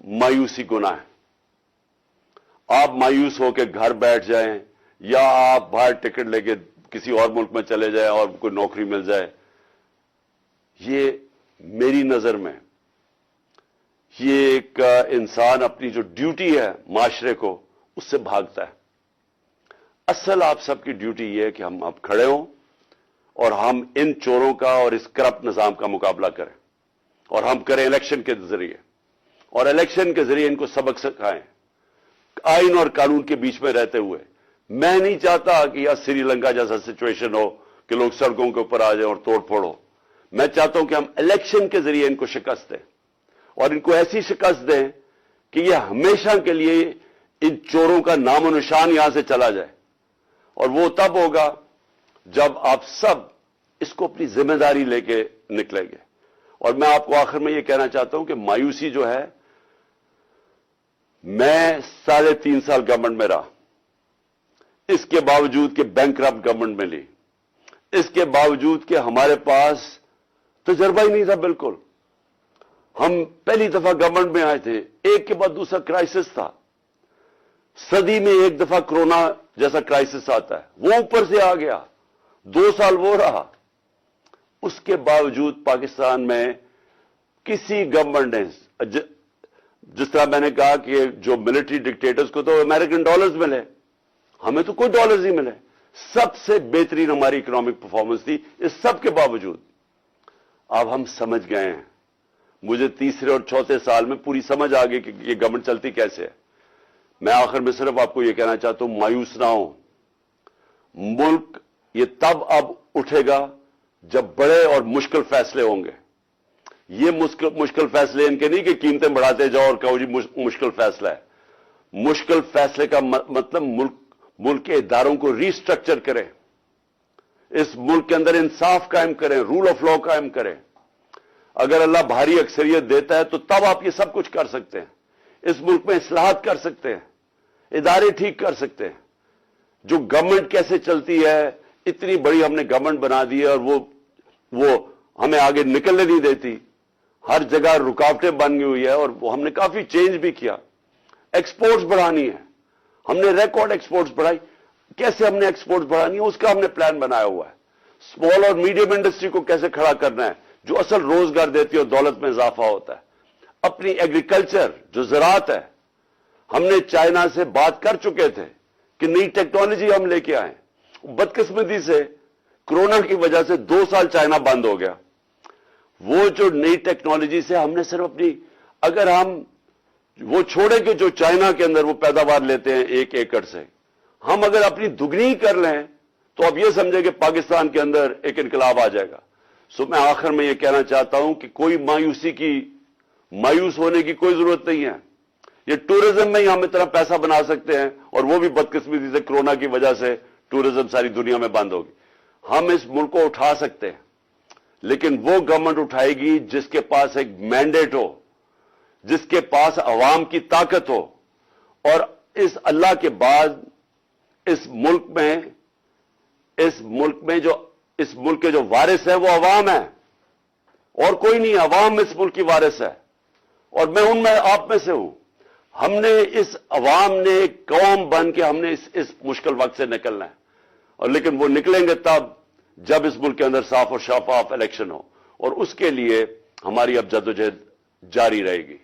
مایوسی گناہ ہے. آپ مایوس ہو کے گھر بیٹھ جائیں یا آپ باہر ٹکٹ لے کے کسی اور ملک میں چلے جائیں اور کوئی نوکری مل جائے, یہ میری نظر میں یہ ایک انسان اپنی جو ڈیوٹی ہے معاشرے کو اس سے بھاگتا ہے. اصل آپ سب کی ڈیوٹی یہ ہے کہ ہم اب کھڑے ہوں اور ہم ان چوروں کا اور اس کرپٹ نظام کا مقابلہ کریں, اور ہم کریں الیکشن کے ذریعے, اور الیکشن کے ذریعے ان کو سبق سکھائیں آئین اور قانون کے بیچ میں رہتے ہوئے. میں نہیں چاہتا کہ یہ سری لنکا جیسا سچویشن ہو کہ لوگ سڑکوں کے اوپر آ جائیں اور توڑ پھوڑ ہو. میں چاہتا ہوں کہ ہم الیکشن کے ذریعے ان کو شکست دیں, اور ان کو ایسی شکست دیں کہ یہ ہمیشہ کے لیے ان چوروں کا نام و نشان یہاں سے چلا جائے. اور وہ تب ہوگا جب آپ سب اس کو اپنی ذمہ داری لے کے نکلیں گے. اور میں آپ کو آخر میں یہ کہنا چاہتا ہوں کہ مایوسی جو ہے, میں 3.5 سال گورنمنٹ میں رہا, اس کے باوجود کہ بینکرپٹ گورنمنٹ میں لی, اس کے باوجود کہ ہمارے پاس تجربہ ہی نہیں تھا بالکل. ہم پہلی دفعہ گورنمنٹ میں آئے تھے, ایک کے بعد دوسرا کرائسس تھا. صدی میں ایک دفعہ کرونا جیسا کرائسس آتا ہے, وہ اوپر سے آ گیا, 2 سال وہ رہا. اس کے باوجود پاکستان میں کسی گورنمنٹ نے, جس طرح میں نے کہا کہ جو ملٹری ڈکٹیٹرز کو تو امریکن ڈالرز ملے, ہمیں تو کوئی ڈالرز نہیں ملے. سب سے بہترین ہماری اکنامک پرفارمنس تھی. اس سب کے باوجود اب ہم سمجھ گئے ہیں, مجھے تیسرے اور چوتھے سال میں پوری سمجھ آ گئی کہ یہ گورنمنٹ چلتی کیسے ہے. میں آخر میں صرف آپ کو یہ کہنا چاہتا ہوں, مایوس نہ ہوں. ملک یہ تب اب اٹھے گا جب بڑے اور مشکل فیصلے ہوں گے. یہ مشکل فیصلے ان کے نہیں کہ قیمتیں بڑھاتے جاؤ اور کہو جی مشکل فیصلہ ہے. مشکل فیصلے کا مطلب ملک کے اداروں کو ری سٹرکچر کریں, اس ملک کے اندر انصاف قائم کریں, رول آف لا قائم کریں. اگر اللہ بھاری اکثریت دیتا ہے تو تب آپ یہ سب کچھ کر سکتے ہیں. اس ملک میں اصلاحات کر سکتے ہیں, ادارے ٹھیک کر سکتے ہیں. جو گورنمنٹ کیسے چلتی ہے, اتنی بڑی ہم نے گورنمنٹ بنا دی ہے اور وہ ہمیں آگے نکلنے نہیں دیتی. ہر جگہ رکاوٹیں بن گئی ہوئی ہے, اور وہ ہم نے کافی چینج بھی کیا. ایکسپورٹس بڑھانی ہے, ہم نے ریکارڈ ایکسپورٹس بڑھائی. کیسے ہم نے ایکسپورٹس بڑھانی ہے اس کا ہم نے پلان بنایا ہوا ہے. اسمال اور میڈیم انڈسٹری کو کیسے کھڑا کرنا ہے, جو اصل روزگار دیتی ہے اور دولت میں اضافہ ہوتا ہے. اپنی ایگریکلچر جو زراعت ہے, ہم نے چائنا سے بات کر چکے تھے کہ نئی ٹیکنالوجی ہم لے کے آئیں. بدقسمتی سے کرونا کی وجہ سے 2 سال چائنا بند ہو گیا. وہ جو نئی ٹیکنالوجی سے ہم نے صرف اپنی, اگر ہم وہ چھوڑیں کہ جو چائنا کے اندر وہ پیداوار لیتے ہیں 1 ایکڑ سے, ہم اگر اپنی دگنی کر لیں تو اب یہ سمجھیں کہ پاکستان کے اندر ایک انقلاب آ جائے گا. میں آخر میں یہ کہنا چاہتا ہوں کہ کوئی مایوس ہونے کی کوئی ضرورت نہیں ہے. یہ ٹورزم میں ہی ہم اتنا پیسہ بنا سکتے ہیں, اور وہ بھی بدقسمتی سے کرونا کی وجہ سے ٹورزم ساری دنیا میں بند ہوگی. ہم اس ملک کو اٹھا سکتے ہیں, لیکن وہ گورنمنٹ اٹھائے گی جس کے پاس ایک مینڈیٹ ہو, جس کے پاس عوام کی طاقت ہو. اور اس اللہ کے بعد اس ملک کے جو وارث ہیں وہ عوام ہیں, اور کوئی نہیں. عوام اس ملک کی وارث ہے, اور میں ان میں آپ میں سے ہوں. ہم نے اس عوام نے ایک قوم بن کے ہم نے اس مشکل وقت سے نکلنا ہے. اور لیکن وہ نکلیں گے تب جب اس ملک کے اندر صاف اور شفاف الیکشن ہو, اور اس کے لیے ہماری اب جدوجہد جاری رہے گی.